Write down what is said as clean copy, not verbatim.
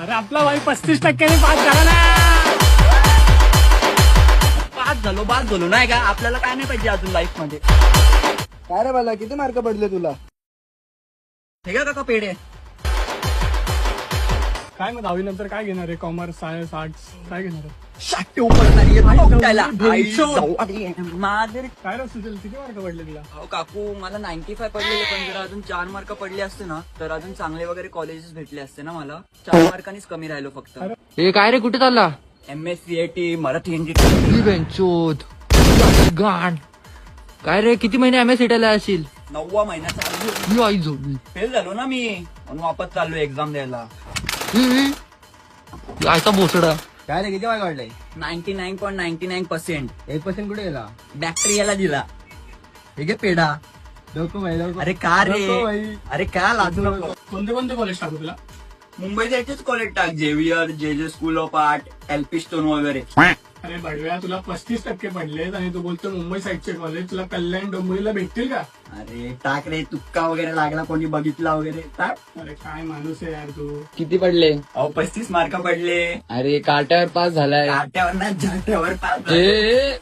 अरे आपला भाई 35% पास झाला ना. पास झालो नाही का, आपल्याला काय नाही पाहिजे अजून लाईफ मध्ये. काय रे बाला, किती मार्क पडले तुला? हे का काका पेढे? काय मग 10वी नंतर काय घेणार आहे? कॉमर्स, सायन्स, आर्ट्स काय घेणार आहे? शाट्टी उपडणार येतो त्याला. आई भेंचोद. जाऊ आधी. माझे काय रे सुचल, किती मार्क पडले तुला? अहो काकू, मला 95 पडलेले, पण जर अजून 4 मार्क पडले असते ना तर अजून चांगले वगैरे कॉलेजेस भेटले असते ना मला. 4 मार्कांनीच कमी राहिलो फक्त. हे काय रे, कुठे चालला? MSCIT Marathi engineering. बेंचोद गाण. काय रे, किती महिने MSCIT असशील? 9वा महिना चालू. मी आई झोपली. फेल झालो ना मी, म्हणून वापस चाललो एक्झाम द्यायला. आयचा भोसडा. काय रे, किती मार्क पडले? 99.99%. 1% कुठे गेला? बॅक्टेरियाला दिला. हे घे पेढा. नको भाई, नको. अरे का रे, नको भाई. अरे का लाजू नको. कोणते कोणते कॉलेज टाकू तुला? मुंबईत याचेच कॉलेज टाक. जेवियर, जे school of art, LP stone वगैरे. अरे बडव्या, तुला 35% पडलेत आणि तू बोलतो मुंबई साईडचे कॉलेज तुला कल्याण डोंबिवलीला भेटतील का? अरे टाक रे, तुक्का वगैरे लागला, कोणी बघितला वगैरे टाक. अरे काय माणूस आहे यार तू. किती पडले? अहो 35 मार्क पडले. अरे काट्यावर पास झालाय. काट्यावर ना जाट्यावर पास झालो. ए